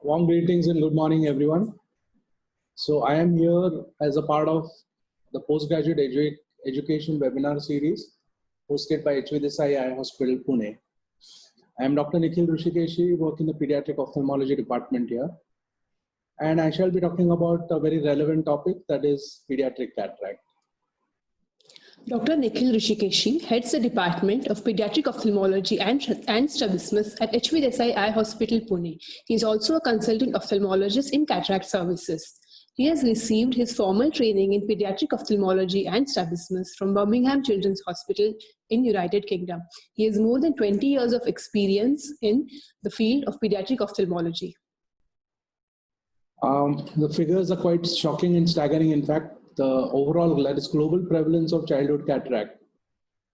Warm greetings and good morning, everyone. So, I am here as a part of the postgraduate education webinar series hosted by HV Desai Eye Hospital, Pune. I am Dr. Nikhil Rishikeshi, work in the pediatric ophthalmology department here. And I shall be talking about a very relevant topic, that is pediatric cataract. Dr. Nikhil Rishikeshi heads the Department of Pediatric Ophthalmology and Strabismus at HV Desai Eye Hospital, Pune. He is also a consultant ophthalmologist in cataract services. He has received his formal training in pediatric ophthalmology and strabismus from Birmingham Children's Hospital in United Kingdom. He has more than 20 years of experience in the field of pediatric ophthalmology. The figures are quite shocking and staggering. In fact, the overall global prevalence of childhood cataract,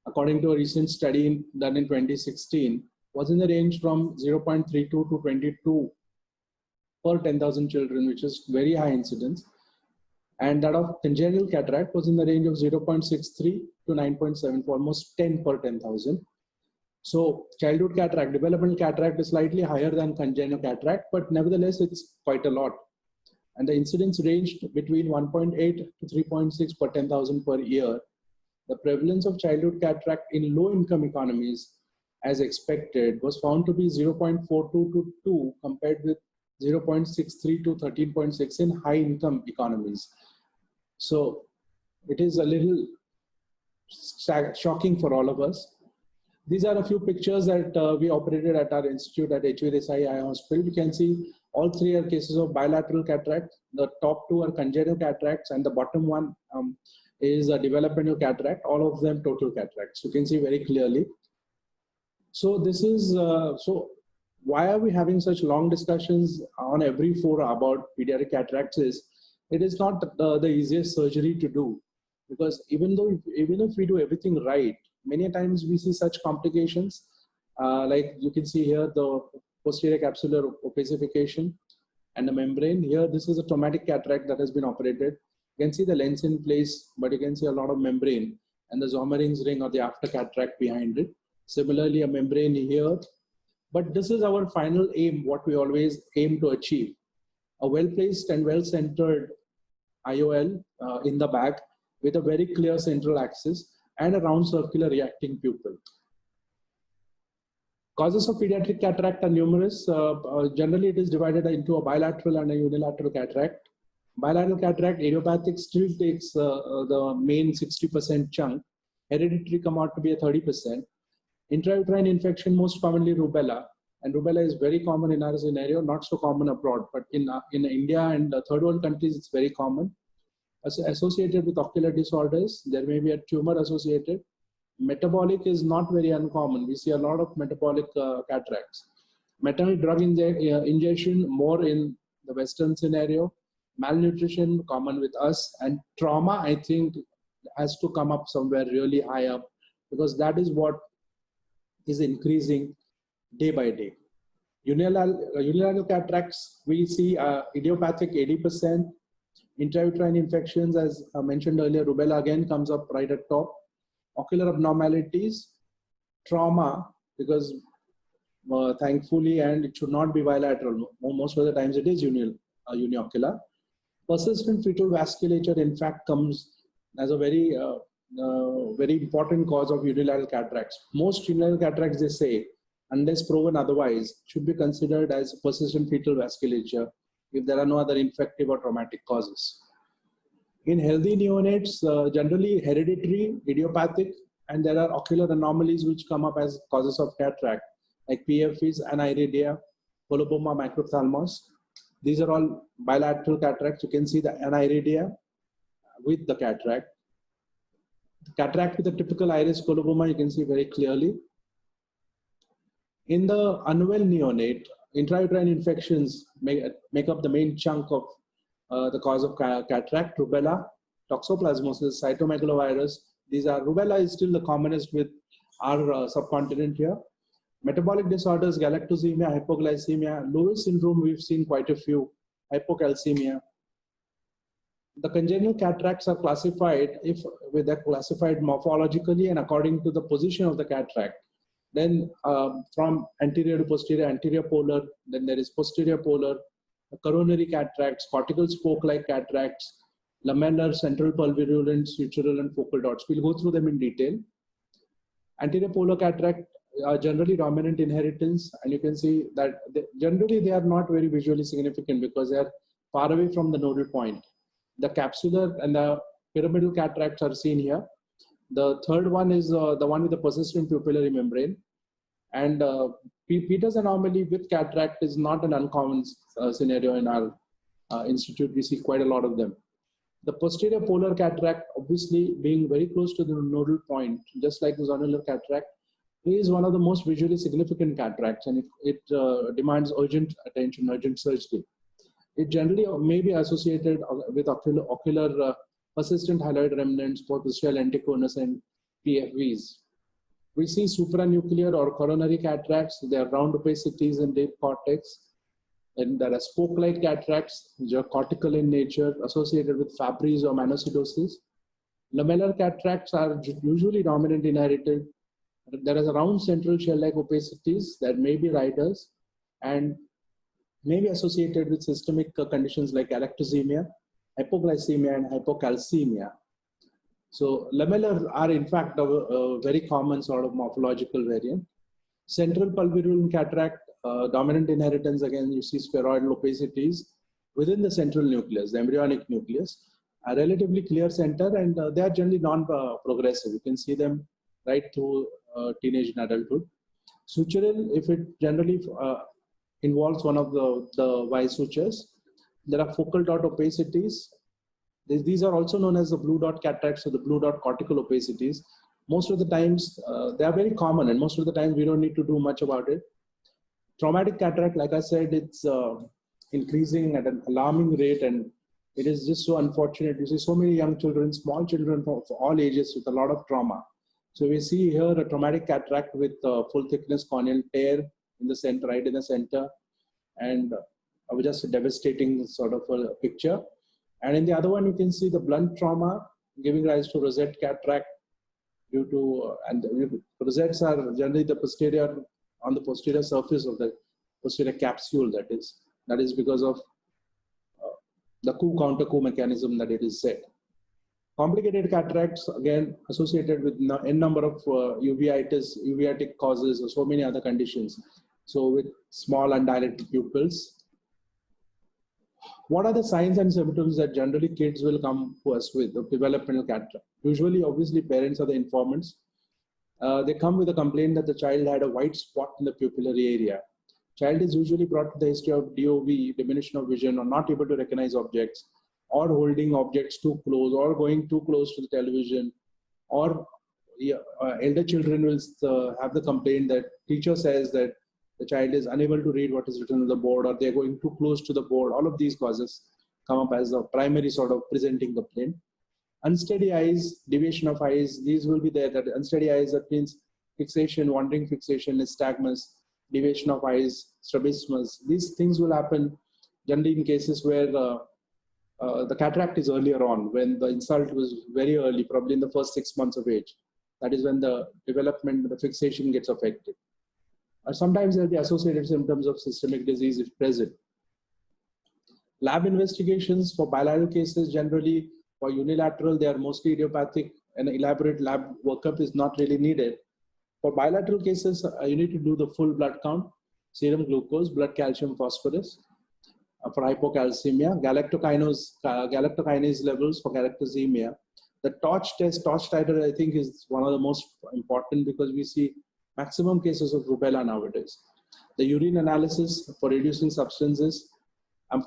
according to a recent study done in 2016, was in the range from 0.32 to 22 per 10,000 children, which is very high incidence. And that of congenital cataract was in the range of 0.63 to 9.7, almost 10 per 10,000. So childhood cataract, developmental cataract is slightly higher than congenital cataract, but nevertheless, it's quite a lot. And the incidence ranged between 1.8 to 3.6 per 10,000 per year. The prevalence of childhood cataract in low-income economies, as expected, was found to be 0.42 to 2 compared with 0.63 to 13.6 in high-income economies. So it is a little shocking for all of us. These are a few pictures that we operated at our institute at HV Desai Eye Hospital. You can see all three are cases of bilateral cataract. The top two are congenital cataracts, and the bottom one is a developmental cataract. All of them total cataracts. You can see very clearly. So this is why are we having such long discussions on every forum about pediatric cataracts? It is not the easiest surgery to do, because even if we do everything right, many times we see such complications. Like you can see here, the posterior capsular opacification and the membrane. Here, this is a traumatic cataract that has been operated. You can see the lens in place, but you can see a lot of membrane and the Zomering's ring or the after cataract behind it. Similarly, a membrane here. But this is our final aim, what we always aim to achieve. A well-placed and well-centered IOL in the back with a very clear central axis and a round circular reacting pupil. Causes of pediatric cataract are numerous. Generally, it is divided into a bilateral and a unilateral cataract. Bilateral cataract, idiopathic, still takes the main 60% chunk. Hereditary come out to be a 30%. Intrauterine infection, most commonly rubella. And rubella is very common in our scenario, not so common abroad. But in India and third world countries, it's very common. Associated with ocular disorders, there may be a tumor associated. Metabolic is not very uncommon. We see a lot of metabolic cataracts. Maternal drug ingestion, more in the Western scenario. Malnutrition, common with us. And trauma, I think, has to come up somewhere really high up, because that is what is increasing day by day. Unilateral cataracts, we see idiopathic 80%. Intrauterine infections, as mentioned earlier, rubella again comes up right at top. Ocular abnormalities, trauma, because thankfully, and it should not be bilateral. Most of the times it is uniocular. Persistent fetal vasculature, in fact, comes as a very important cause of unilateral cataracts. Most unilateral cataracts, they say, unless proven otherwise, should be considered as persistent fetal vasculature if there are no other infective or traumatic causes. In healthy neonates, generally hereditary, idiopathic, and there are ocular anomalies which come up as causes of cataract, like PFEs, aniridia, coloboma microphthalmos. These are all bilateral cataracts. You can see the aniridia with the cataract. The cataract with a typical iris coloboma, you can see very clearly. In the unwell neonate, intrauterine infections make up the main chunk of the cause of cataract. Rubella, toxoplasmosis, cytomegalovirus. Rubella is still the commonest with our subcontinent here. Metabolic disorders, galactosemia, hypoglycemia, Lewis syndrome, we've seen quite a few, hypocalcemia. The congenital cataracts are classified they're classified morphologically and according to the position of the cataract. Then from anterior to posterior, anterior polar, then there is posterior polar, coronary cataracts, cortical spoke-like cataracts, lamellar, central pulvirulent, sutural, and focal dots. We'll go through them in detail. Anterior polar cataract are generally dominant inheritance, and you can see that generally they are not very visually significant because they are far away from the nodal point. The capsular and the pyramidal cataracts are seen here. The third one is the one with the persistent pupillary membrane. And Peters anomaly with cataract is not an uncommon scenario in our institute. We see quite a lot of them. The posterior polar cataract, obviously being very close to the nodal point, just like the zonular cataract, is one of the most visually significant cataracts, and it demands urgent attention, urgent surgery. It generally may be associated with ocular persistent hyaloid remnants, post-posterior lenticonus, and PFVs. We see supranuclear or coronary cataracts. They are round opacities in deep cortex. And there are spoke-like cataracts, which are cortical in nature, associated with Fabry's or monocytosis. Lamellar cataracts are usually dominant inherited. There is a round central shell-like opacities that may be riders and may be associated with systemic conditions like galactosemia, hypoglycemia, and hypocalcemia. So lamellar are in fact a very common sort of morphological variant. Central pulvirulent cataract, dominant inheritance, again you see spheroidal opacities within the central nucleus, the embryonic nucleus, a relatively clear center, and they are generally non-progressive. You can see them right through teenage and adulthood. Sutural, if it generally involves one of the Y sutures. There are focal dot opacities. These are also known as the blue dot cataracts or the blue dot cortical opacities. Most of the times, they are very common, and most of the times we don't need to do much about it. Traumatic cataract, like I said, it's increasing at an alarming rate, and it is just so unfortunate. You see so many young children, small children of all ages with a lot of trauma. So we see here a traumatic cataract with full thickness corneal tear in the center, right in the center, and just a devastating sort of a picture. And in the other one, you can see the blunt trauma giving rise to rosette cataract due to, and the rosettes are generally the posterior, on the posterior surface of the posterior capsule, that is because of the coup-counter-coup mechanism that it is said. Complicated cataracts, again, associated with n number of uveitic causes, or so many other conditions. So with small undilated pupils. What are the signs and symptoms that generally kids will come to us with of developmental cataract? Usually, obviously, parents are the informants. They come with a complaint that the child had a white spot in the pupillary area. Child is usually brought to the history of DOV, diminution of vision, or not able to recognize objects, or holding objects too close, or going too close to the television, or elder children will have the complaint that teacher says that the child is unable to read what is written on the board, or they're going too close to the board. All of these causes come up as the primary sort of presenting complaint. Unsteady eyes, deviation of eyes, these will be there. That unsteady eyes, that means fixation, wandering fixation, nystagmus, deviation of eyes, strabismus. These things will happen generally in cases where the cataract is earlier on, when the insult was very early, probably in the first 6 months of age. That is when the development, the fixation gets affected. Sometimes there will be associated symptoms of systemic disease if present. Lab investigations for bilateral cases, generally for unilateral, they are mostly idiopathic, and elaborate lab workup is not really needed. For bilateral cases, you need to do the full blood count, serum glucose, blood calcium, phosphorus. For hypocalcemia, galactokinase levels for galactosemia. The torch test, torch titer, I think is one of the most important because we see maximum cases of rubella nowadays. The urine analysis for reducing substances,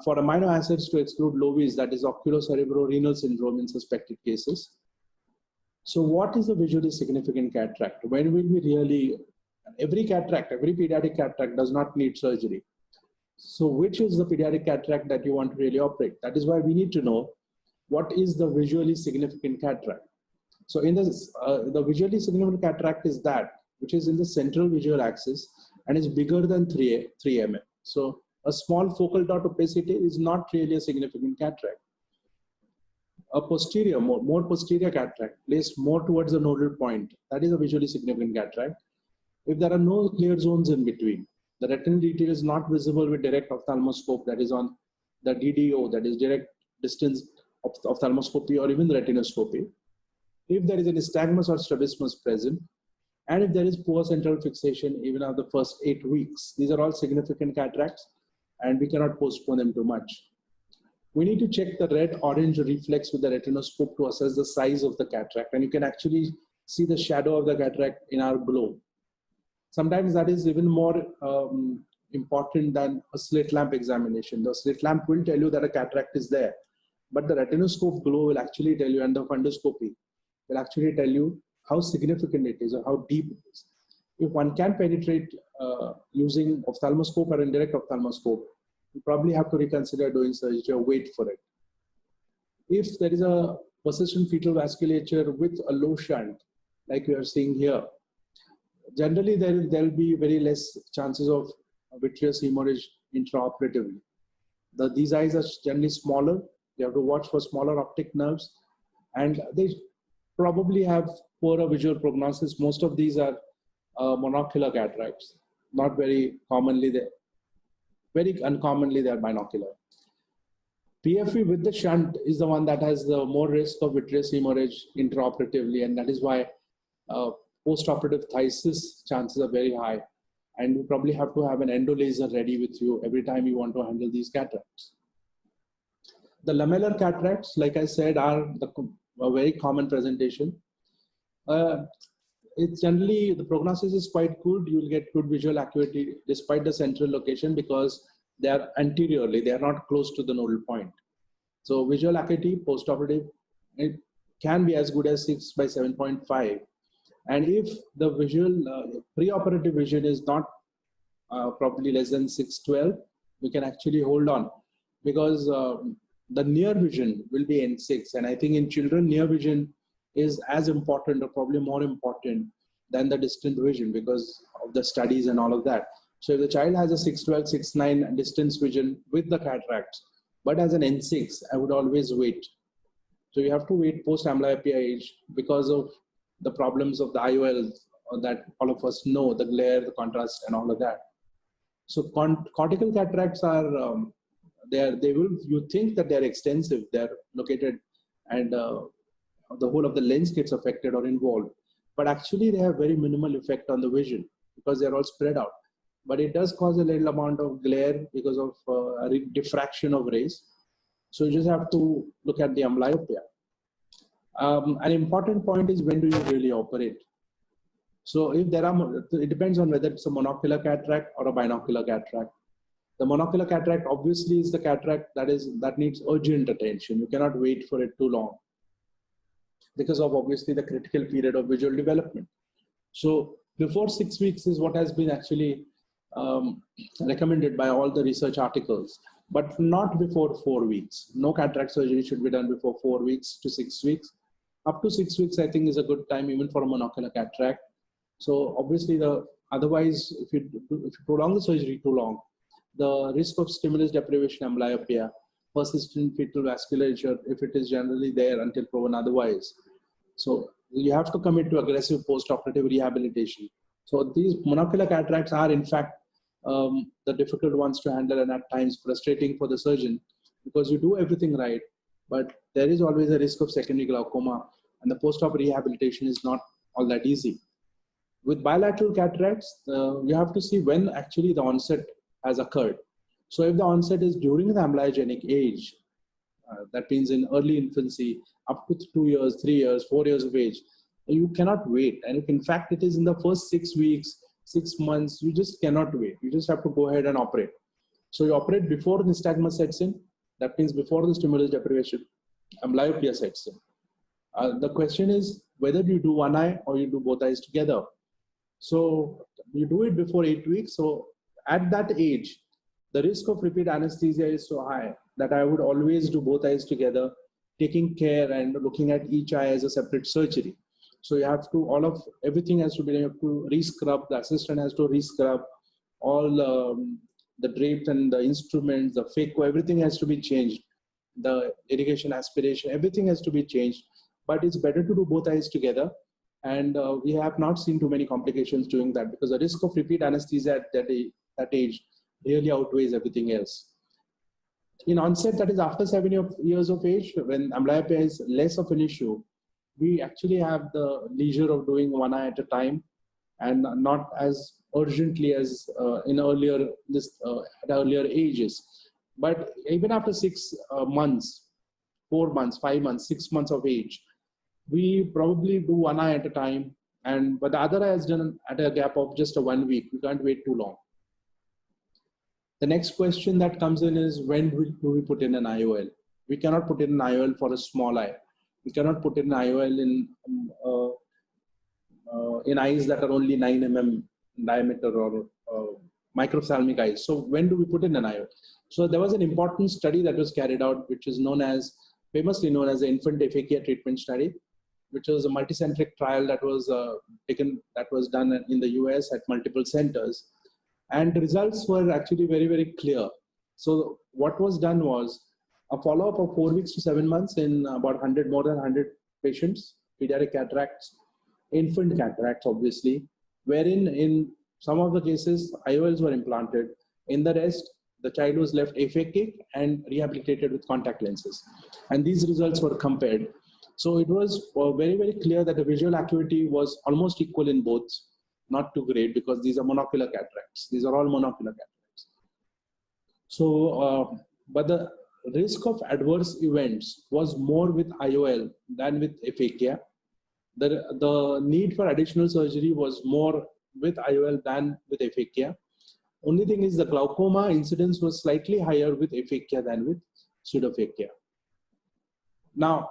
for amino acids to exclude LOVIS, that is oculocerebrorenal syndrome in suspected cases. So what is a visually significant cataract? When will we really, every pediatric cataract does not need surgery. So which is the pediatric cataract that you want to really operate? That is why we need to know what is the visually significant cataract. So in this, the visually significant cataract is that which is in the central visual axis and is bigger than 3 mm. So a small focal dot opacity is not really a significant cataract. A posterior, more posterior cataract placed more towards the nodal point, that is a visually significant cataract. If there are no clear zones in between, the retinal detail is not visible with direct ophthalmoscope, that is on the DDO, that is direct distance ophthalmoscopy, or even retinoscopy. If there is a nystagmus or strabismus present, and if there is poor central fixation even after the first 8 weeks, these are all significant cataracts, and we cannot postpone them too much. We need to check the red-orange reflex with the retinoscope to assess the size of the cataract, and you can actually see the shadow of the cataract in our globe. Sometimes that is even more important than a slit lamp examination. The slit lamp will tell you that a cataract is there, but the retinoscope glow will actually tell you, and the fundoscopy will actually tell you how significant it is or how deep it is. If one can penetrate using ophthalmoscope or indirect ophthalmoscope, you probably have to reconsider doing surgery or wait for it. If there is a persistent fetal vasculature with a low shunt, like we are seeing here, generally there will be very less chances of vitreous hemorrhage intraoperatively. These eyes are generally smaller. You have to watch for smaller optic nerves, and they probably have poorer visual prognosis. Most of these are monocular cataracts, not very commonly there. Very uncommonly, they are binocular. PFV with the shunt is the one that has the more risk of vitreous hemorrhage intraoperatively, and that is why post-operative phthisis chances are very high. And you probably have to have an endolaser ready with you every time you want to handle these cataracts. The lamellar cataracts, like I said, are a very common presentation. It's generally, the prognosis is quite good. You'll get good visual acuity despite the central location because they are anteriorly, they are not close to the nodal point. So visual acuity post-operative, it can be as good as 6 by 7.5. And if the visual pre-operative vision is not probably less than 612, we can actually hold on because the near vision will be N6. And I think in children, near vision is as important or probably more important than the distant vision because of the studies and all of that. So if the child has a 612, 6.9 distance vision with the cataracts, but as an N6, I would always wait. So you have to wait post-amblyopia age because of the problems of the IOL that all of us know, the glare, the contrast, and all of that. So cortical cataracts are, you think that they're extensive, they're located, and the whole of the lens gets affected or involved. But actually they have very minimal effect on the vision because they're all spread out. But it does cause a little amount of glare because of diffraction of rays. So you just have to look at the amblyopia. An important point is when do you really operate? So if there are, it depends on whether it's a monocular cataract or a binocular cataract. The monocular cataract obviously is the cataract that needs urgent attention. You cannot wait for it too long because of obviously the critical period of visual development. So before 6 weeks is what has been actually recommended by all the research articles, but not before 4 weeks. No cataract surgery should be done before 4 weeks to 6 weeks. Up to 6 weeks, I think, is a good time even for a monocular cataract. So obviously, otherwise, if you prolong the surgery too long, the risk of stimulus deprivation amblyopia, persistent fetal vasculature, if it is generally there until proven otherwise. So you have to commit to aggressive post-operative rehabilitation. So these monocular cataracts are, in fact, the difficult ones to handle and at times frustrating for the surgeon because you do everything right, but there is always a risk of secondary glaucoma and the post-op rehabilitation is not all that easy. With bilateral cataracts, you have to see when actually the onset has occurred. So if the onset is during the amblyogenic age, that means in early infancy, up to 2 years, 3 years, 4 years of age, you cannot wait. And if in fact it is in the first 6 weeks, 6 months, you just cannot wait. You just have to go ahead and operate. So you operate before the nystagmus sets in. That means before the stimulus deprivation, amblyopia sets in. The question is whether you do one eye or you do both eyes together. So you do it before 8 weeks. So at that age, the risk of repeat anesthesia is so high that I would always do both eyes together, taking care and looking at each eye as a separate surgery. So you have to, everything has to be, you have to re-scrub, the assistant has to re-scrub all the drapes and the instruments, the phaco, everything has to be changed. The irrigation aspiration, everything has to be changed. But it's better to do both eyes together. And we have not seen too many complications doing that because the risk of repeat anesthesia at that age really outweighs everything else. In onset, that is after 7 years of age, when amblyopia is less of an issue, we actually have the leisure of doing one eye at a time and not as urgently as in at earlier ages. But even after 6 months, 4 months, 5 months, 6 months of age, we probably do one eye at a time, but the other eye is done at a gap of just 1 week. We can't wait too long. The next question that comes in is, when do we put in an IOL? We cannot put in an IOL for a small eye. We cannot put in an IOL in eyes that are only 9 mm diameter or microphthalmic eyes. So when do we put in an IOL? So there was an important study that was carried out, which is famously known as the infant aphakia treatment study, which was a multicentric trial that was done in the US at multiple centers. And the results were actually very, very clear. So what was done was a follow-up of 4 weeks to 7 months in about more than 100 patients, pediatric cataracts, infant cataracts, obviously, wherein in some of the cases, IOLs were implanted. In the rest, the child was left aphakic and rehabilitated with contact lenses. And these results were compared. So it was very, very clear that the visual acuity was almost equal in both, not too great, because these are monocular cataracts. These are all monocular cataracts. So, but the risk of adverse events was more with IOL than with aphakia. The need for additional surgery was more with IOL than with aphakia. Only thing is the glaucoma incidence was slightly higher with aphakia than with pseudophakia. Now,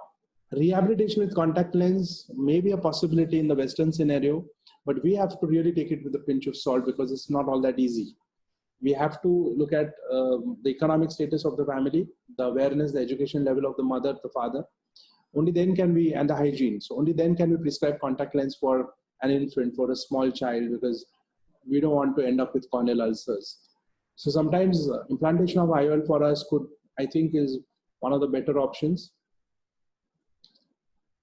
rehabilitation with contact lens may be a possibility in the Western scenario, but we have to really take it with a pinch of salt because it's not all that easy. We have to look at the economic status of the family, the awareness, the education level of the mother, the father. Only then can we, and the hygiene. So only then can we prescribe contact lens for an infant, for a small child, because we don't want to end up with corneal ulcers. So sometimes implantation of IOL for us I think is one of the better options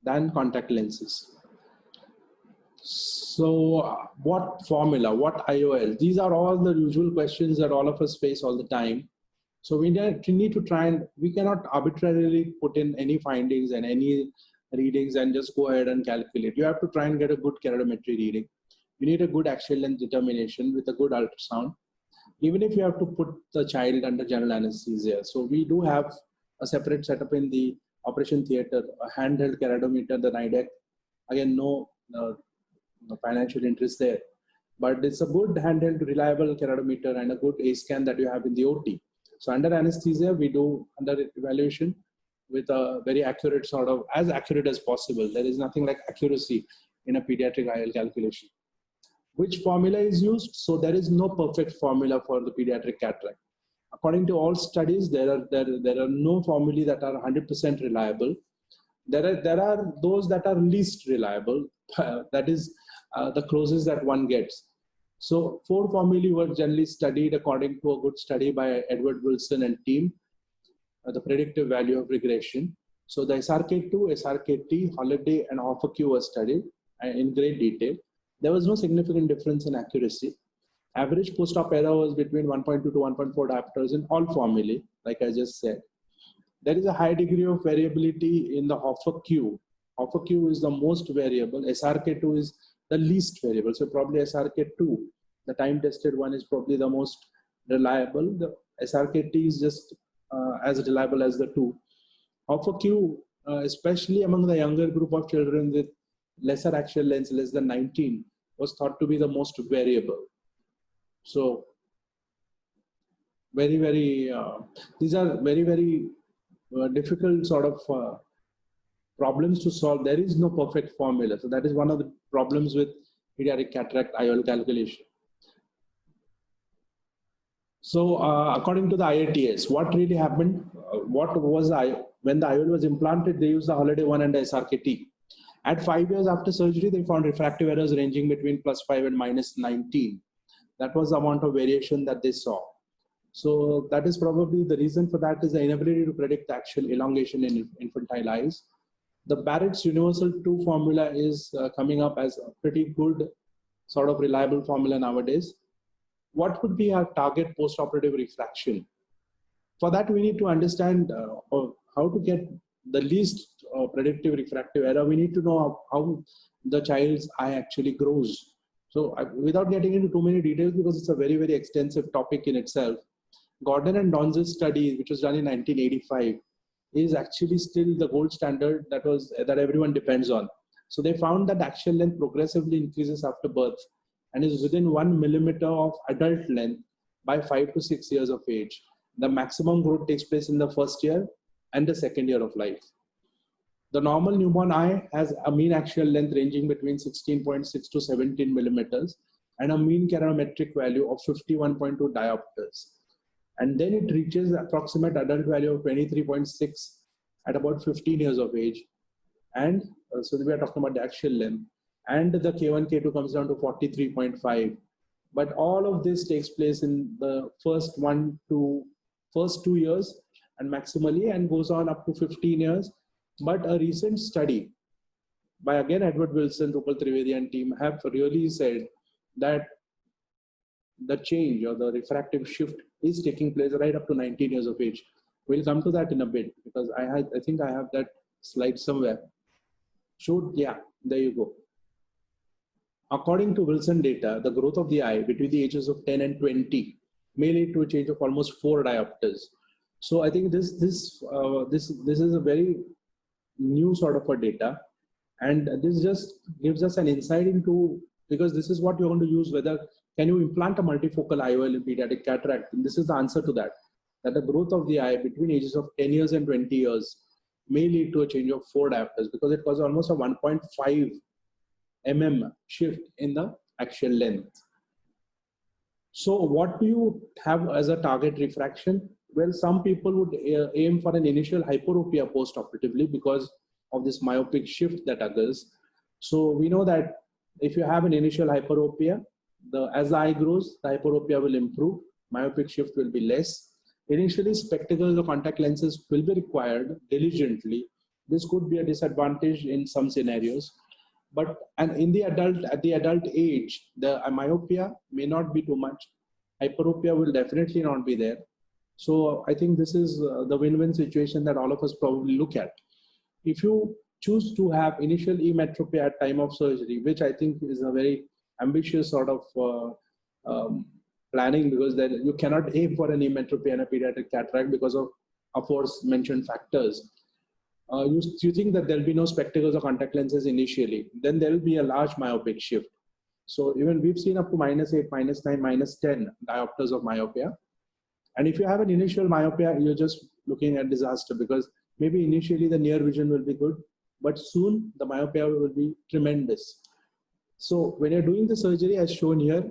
than contact lenses. So what formula, what IOL? These are all the usual questions that all of us face all the time. So we need to try, and we cannot arbitrarily put in any findings and any readings and just go ahead and calculate. You have to try and get a good keratometry reading. You need a good axial length determination with a good ultrasound, even if you have to put the child under general anesthesia. So we do have a separate setup in the operation theater, a handheld keratometer, the NIDEC. Again, no financial interest there, but it's a good handheld, reliable keratometer and a good A-scan that you have in the OT. So under anesthesia, we do under evaluation with a very accurate as accurate as possible. There is nothing like accuracy in a pediatric IOL calculation. Which formula is used? So there is no perfect formula for the pediatric cataract. According to all studies, there are no formulae that are 100% reliable. There are those that are least reliable. That is the closest that one gets. So 4 formulae were generally studied according to a good study by Edward Wilson and team, the predictive value of regression. So the SRK2, SRKT, Holiday, and Hoffer-Q were studied in great detail. There was no significant difference in accuracy. Average post-op error was between 1.2 to 1.4 diopters in all formulae, like I just said. There is a high degree of variability in the Hoffer-Q. Hoffer-Q is the most variable. SRK2 is the least variable. So probably SRK2, the time-tested one, is probably the most reliable. The SRKT is just as reliable as the 2. Hoffer-Q, especially among the younger group of children with lesser axial length, less than 19, was thought to be the most variable. So these are very, very difficult sort of problems to solve. There is no perfect formula. So that is one of the problems with pediatric cataract IOL calculation. So according to the IATS, what really happened? When the IOL was implanted, they used the Holiday 1 and the SRKT. At 5 years after surgery, they found refractive errors ranging between +5 and -19. That was the amount of variation that they saw. So that is probably the reason for that is the inability to predict the actual elongation in infantile eyes. The Barrett's Universal 2 formula is coming up as a pretty good sort of reliable formula nowadays. What would be our target postoperative refraction? For that, we need to understand how to get the least predictive refractive error. We need to know how the child's eye actually grows. So without getting into too many details, because it's a very, very extensive topic in itself, Gordon and Donz's study, which was done in 1985, is actually still the gold standard that everyone depends on. So they found that axial length progressively increases after birth and is within 1 millimeter of adult length by 5 to 6 years of age. The maximum growth takes place in the first year and the second year of life. The normal newborn eye has a mean axial length ranging between 16.6 to 17 millimeters and a mean cherometric value of 51.2 diopters. And then it reaches approximate adult value of 23.6 at about 15 years of age. And so we are talking about the axial length. And the K1, K2 comes down to 43.5. But all of this takes place in the first 2 years and maximally, and goes on up to 15 years. But a recent study by again Edward Wilson, Rupal Trivedi and team have really said that the change or the refractive shift is taking place right up to 19 years of age. We'll come to that in a bit, because I think I have that slide somewhere. Yeah, there you go. According to Wilson data, the growth of the eye between the ages of 10 and 20 may lead to a change of almost 4 diopters. So I think this is a very new sort of a data, and this just gives us an insight into, because this is what you're going to use, whether can you implant a multifocal IOL in pediatric cataract, and this is the answer to that the growth of the eye between ages of 10 years and 20 years may lead to a change of 4 diopters, because it was almost a 1.5 mm shift in the axial length. So what do you have as a target refraction? Well, some people would aim for an initial hyperopia post-operatively because of this myopic shift that occurs. So we know that if you have an initial hyperopia, as the eye grows, the hyperopia will improve, myopic shift will be less. Initially, spectacles or contact lenses will be required diligently. This could be a disadvantage in some scenarios. And at the adult age, the myopia may not be too much. Hyperopia will definitely not be there. So I think this is the win-win situation that all of us probably look at. If you choose to have initial emetropia at time of surgery, which I think is a very ambitious sort of planning, because then you cannot aim for an emetropia in a pediatric cataract because of aforementioned factors. You think that there'll be no spectacles or contact lenses initially, then there will be a large myopic shift. So even we've seen up to -8, -9, -10 diopters of myopia. And if you have an initial myopia, you're just looking at disaster, because maybe initially the near vision will be good, but soon the myopia will be tremendous. So when you're doing the surgery as shown here,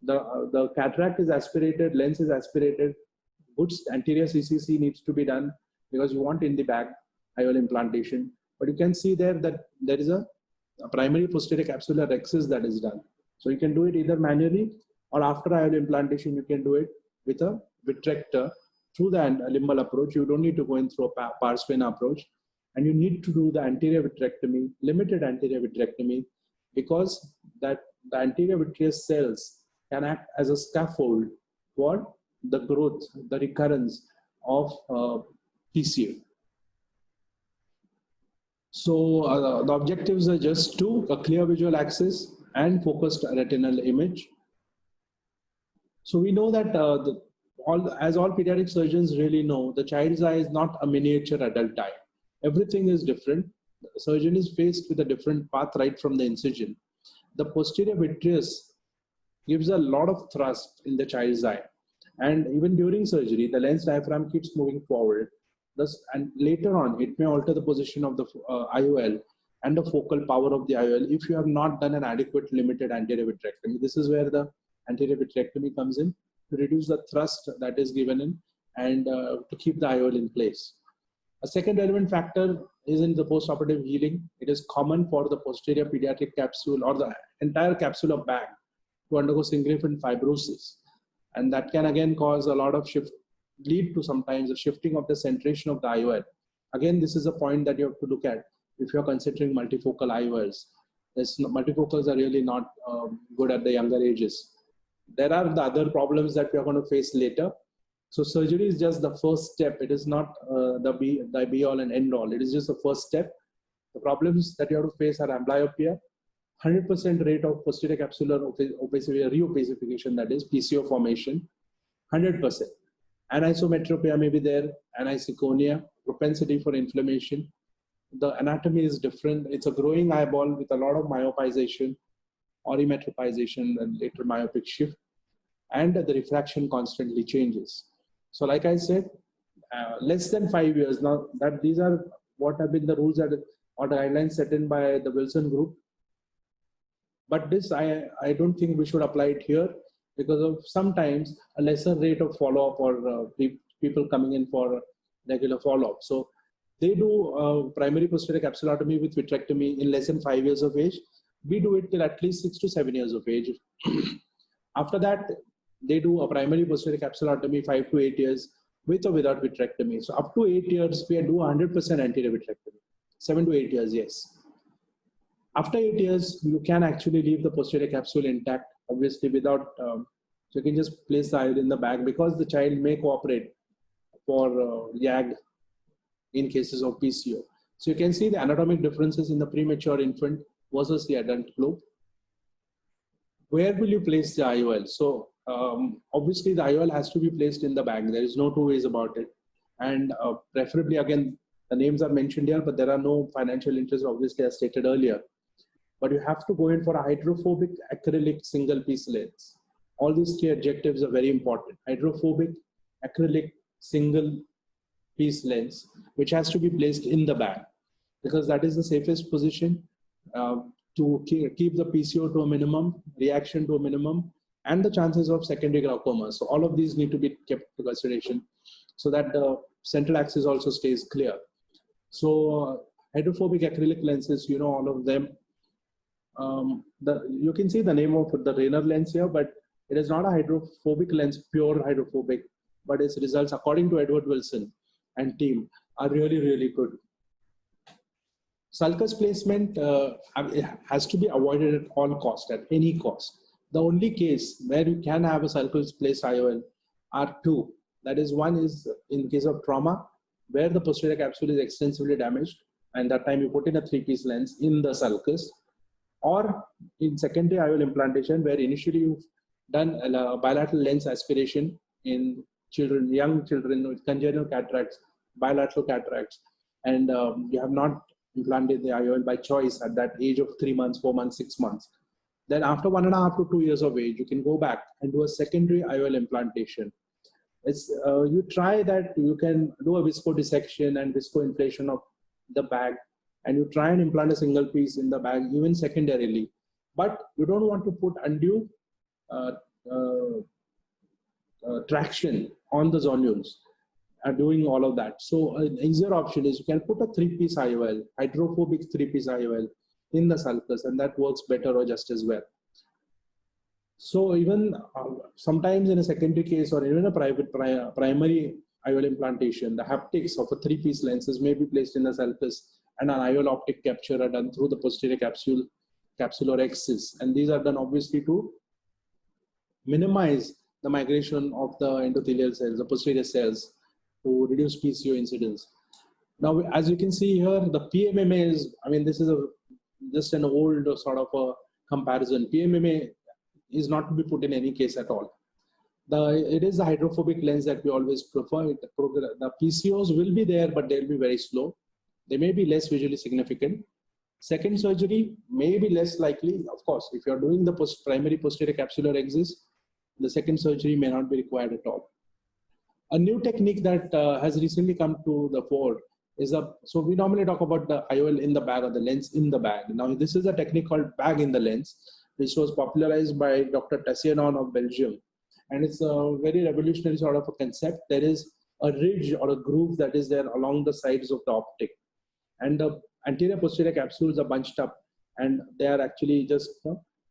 the cataract is aspirated, lens is aspirated, good anterior CCC needs to be done because you want in the bag IOL implantation. But you can see there that there is a primary posterior capsular rhexis that is done. So you can do it either manually, or after IOL implantation, you can do it with a vitrector through the limbal approach. You don't need to go in through a Parsvin approach. And you need to do the anterior vitrectomy, limited anterior vitrectomy, because that the anterior vitreous cells can act as a scaffold for the growth, the recurrence of PCA. So the objectives are just two: a clear visual axis and focused retinal image. So we know that as all pediatric surgeons really know, the child's eye is not a miniature adult eye. Everything is different. The surgeon is faced with a different path right from the incision. The posterior vitreous gives a lot of thrust in the child's eye. And even during surgery, the lens diaphragm keeps moving forward. And later on, it may alter the position of the IOL and the focal power of the IOL if you have not done an adequate limited anterior vitrectomy. This is where the anterior vitrectomy comes in, to reduce the thrust that is given in and to keep the IOL in place. A second relevant factor is in the postoperative healing. It is common for the posterior pediatric capsule or the entire capsular bag to undergo significant fibrosis. And that can again cause a lot of lead to sometimes a shifting of the centration of the IOL. Again, this is a point that you have to look at if you're considering multifocal IOLs. Multifocals are really not good at the younger ages. There are the other problems that we are going to face later. So surgery is just the first step. It is not the be all and end all. It is just the first step. The problems that you have to face are amblyopia, 100% rate of posterior capsular reopacification, that is PCO formation, 100%. Anisometropia may be there, anisoconia, propensity for inflammation. The anatomy is different. It's a growing eyeball with a lot of myopization, orimetropization, and later myopic shift, and the refraction constantly changes. So like I said, less than 5 years now, that these are what have been the rules that or the guidelines set in by the Wilson group. But this, I don't think we should apply it here because of sometimes a lesser rate of follow-up or people coming in for regular follow-up. So they do primary posterior capsulotomy with vitrectomy in less than 5 years of age. We do it till at least 6 to 7 years of age. After that, they do a primary posterior capsulotomy 5 to 8 years with or without vitrectomy. So up to 8 years, we do 100% anterior vitrectomy. 7 to 8 years, yes. After 8 years, you can actually leave the posterior capsule intact, obviously without, so you can just place the IOL in the bag because the child may cooperate for YAG in cases of PCO. So you can see the anatomic differences in the premature infant versus the adult globe. Where will you place the IOL? So obviously the IOL has to be placed in the bag. There is no two ways about it. And preferably, again, the names are mentioned here, but there are no financial interests, obviously, as stated earlier. But you have to go in for a hydrophobic acrylic single piece lens. All these three adjectives are very important. Hydrophobic acrylic single piece lens, which has to be placed in the bag because that is the safest position to keep the PCO to a minimum, reaction to a minimum, and the chances of secondary glaucoma. So all of these need to be kept to consideration so that the central axis also stays clear. So hydrophobic acrylic lenses, you know all of them. You can see the name of the Rayner lens here, but it is not a hydrophobic lens, pure hydrophobic, but its results, according to Edward Wilson and team, are really, really good. Sulcus placement has to be avoided at all cost, at any cost. The only case where you can have a sulcus placed IOL are two. That is, one is in case of trauma, where the posterior capsule is extensively damaged, and that time you put in a 3-piece lens in the sulcus, or in secondary IOL implantation, where initially you've done a bilateral lens aspiration in children, young children with congenital cataracts, bilateral cataracts, and you have not implanted the IOL by choice at that age of 3 months, 4 months, 6 months. Then after 1.5 to 2 years of age, you can go back and do a secondary IOL implantation. You try that you can do a viscodissection and viscoinflation of the bag, and you try and implant a single piece in the bag, even secondarily. But you don't want to put undue traction on the zonules doing all of that. So an easier option is you can put a 3-piece IOL, hydrophobic 3-piece IOL in the sulcus, and that works better or just as well. So even sometimes in a secondary case or even a primary IOL implantation, the haptics of a 3-piece lenses may be placed in the sulcus and an IOL optic capture are done through the posterior capsular axis. And these are done obviously to minimize the migration of the endothelial cells, the posterior cells, to reduce PCO incidence. Now, as you can see here, the PMMA is, I mean, this is just an old sort of a comparison. PMMA is not to be put in any case at all. It is the hydrophobic lens that we always prefer. The PCOs will be there, but they'll be very slow. They may be less visually significant. Second surgery may be less likely. Of course, if you're doing the primary posterior capsular axis, the second surgery may not be required at all. A new technique that has recently come to the fore is so we normally talk about the IOL in the bag or the lens in the bag. Now, this is a technique called bag in the lens, which was popularized by Dr. Tassianon of Belgium. And it's a very revolutionary sort of a concept. There is a ridge or a groove that is there along the sides of the optic. And the anterior posterior capsules are bunched up, and they are actually just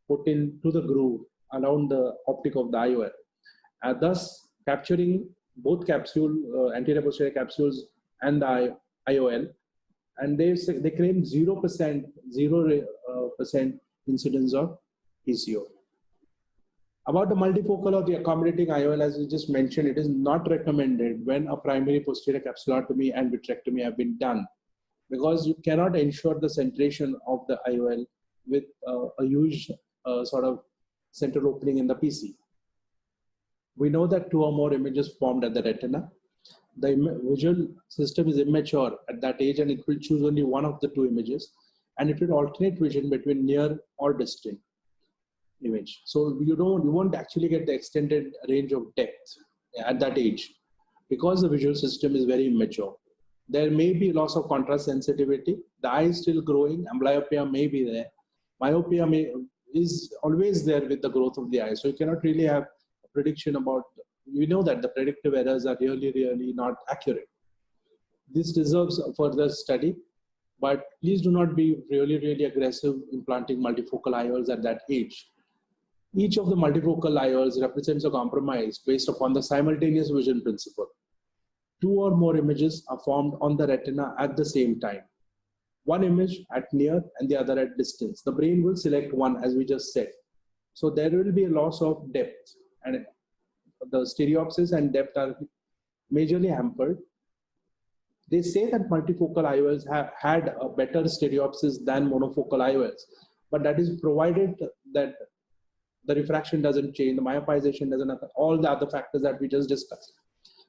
put into the groove around the optic of the IOL, thus capturing both anterior posterior capsules and the IOL. And they claim 0% incidence of PCO. About the multifocal or the accommodating IOL, as we just mentioned, it is not recommended when a primary posterior capsulotomy and vitrectomy have been done, because you cannot ensure the centration of the IOL with a huge sort of central opening in the PC. We know that 2 or more images formed at the retina. The visual system is immature at that age, and it will choose only one of the 2 images, and it will alternate vision between near or distant image. So you won't actually get the extended range of depth at that age, because the visual system is very immature. There may be loss of contrast sensitivity. The eye is still growing. Amblyopia may be there. Myopia is always there with the growth of the eye. So you cannot really have a prediction about. We know that the predictive errors are really not accurate. This deserves further study, but please do not be really aggressive implanting multifocal IOLs at that age. Each of the multifocal IOLs represents a compromise based upon the simultaneous vision principle. 2 or more images are formed on the retina at the same time. One image at near and the other at distance. The brain will select one, as we just said. So there will be a loss of depth, and the stereopsis and depth are majorly hampered. They say that multifocal IOLs have had a better stereopsis than monofocal IOLs, but that is provided that the refraction doesn't change, the myopization doesn't occur, all the other factors that we just discussed.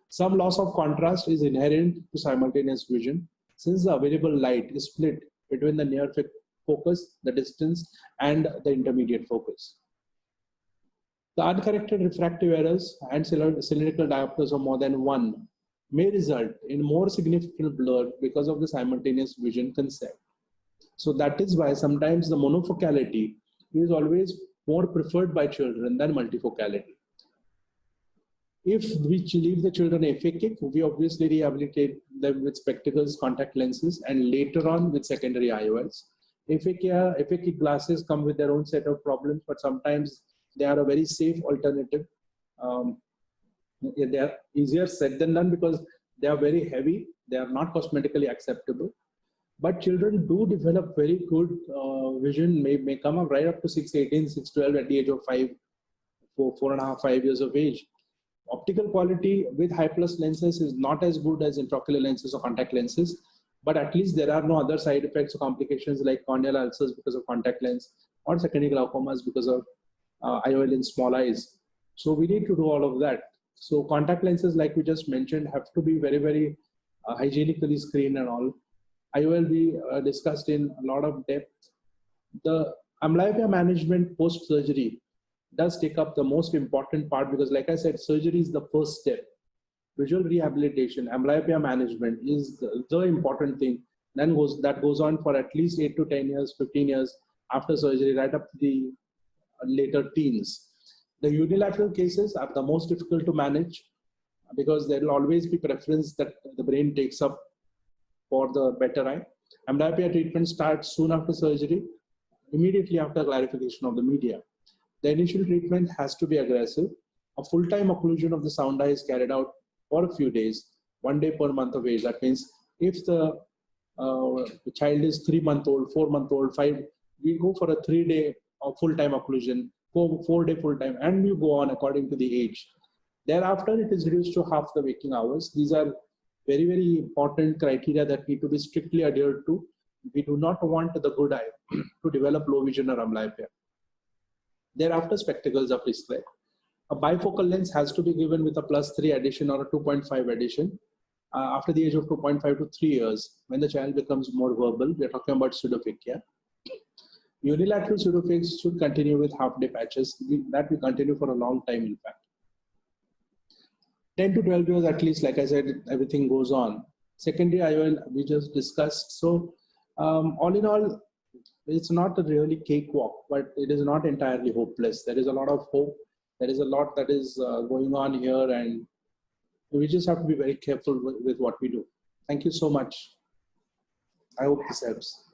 Some loss of contrast is inherent to simultaneous vision, since the available light is split between the near focus, the distance, and the intermediate focus. The uncorrected refractive errors and cylindrical diopters of more than 1 may result in more significant blur because of the simultaneous vision concept. So that is why sometimes the monofocality is always more preferred by children than multifocality. If we leave the children aphakic, we obviously rehabilitate them with spectacles, contact lenses, and later on with secondary IOLs. Aphakic glasses come with their own set of problems, but sometimes they are a very safe alternative. They are easier said than done because they are very heavy. They are not cosmetically acceptable. But children do develop very good vision, may come up right up to 6'18", 6'12" at the age of 5, 4.5, 5 years of age. Optical quality with high plus lenses is not as good as intraocular lenses or contact lenses, but at least there are no other side effects or complications like corneal ulcers because of contact lens or secondary glaucomas because of IOL in small eyes. So we need to do all of that. So contact lenses, like we just mentioned, have to be very hygienically screened and all. IOL we discussed in a lot of depth. The amblyopia management post-surgery does take up the most important part because, like I said, surgery is the first step. Visual rehabilitation, amblyopia management is the important thing. Then that goes on for at least 8 to 10 years, 15 years after surgery, right up to the later teens. The unilateral cases are the most difficult to manage because there will always be preference that the brain takes up for the better eye. Amblyopia treatment starts soon after surgery, immediately after clarification of the media. The initial treatment has to be aggressive. A full-time occlusion of the sound eye is carried out for a few days, 1 day per month of age. That means if the child is 3-month-old, 4-month-old, 5, we go for a 3-day full-time occlusion, 4-day full-time, and you go on according to the age. Thereafter, it is reduced to half the waking hours. These are very important criteria that need to be strictly adhered to. We do not want the good eye to develop low vision or amblyopia. Thereafter, spectacles are prescribed. A bifocal lens has to be given with a +3 addition or a 2.5 addition after the age of 2.5 to 3 years, when the child becomes more verbal. We are talking about pseudophakia. Unilateral pseudophakia should continue with half-day patches. That will continue for a long time, in fact. 10 to 12 years at least, like I said, everything goes on. Secondary IOL, we just discussed. So all in all, it's not a really cakewalk, but it is not entirely hopeless. There is a lot of hope. There is a lot that is going on here, and we just have to be very careful with what we do. Thank you so much. I hope this helps.